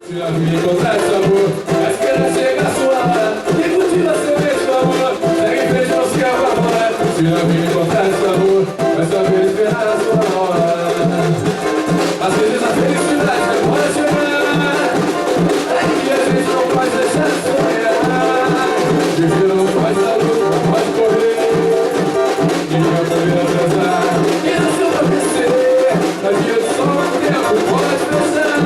Tira me encontrar esse amor, a esperança chega a sua hora. E cultiva seu beijo do amor, segue em frente, não se apavora. Tira me encontrar esse amor, vai saber esperar a sua hora. Às vezes a felicidade demora a chegar, é que a gente não pode deixar de sonhar. Viver não faz saúde, não pode correr, e não poder atrasar. E no seu enlouquecer, na dia de sol, o tempo pode pensar.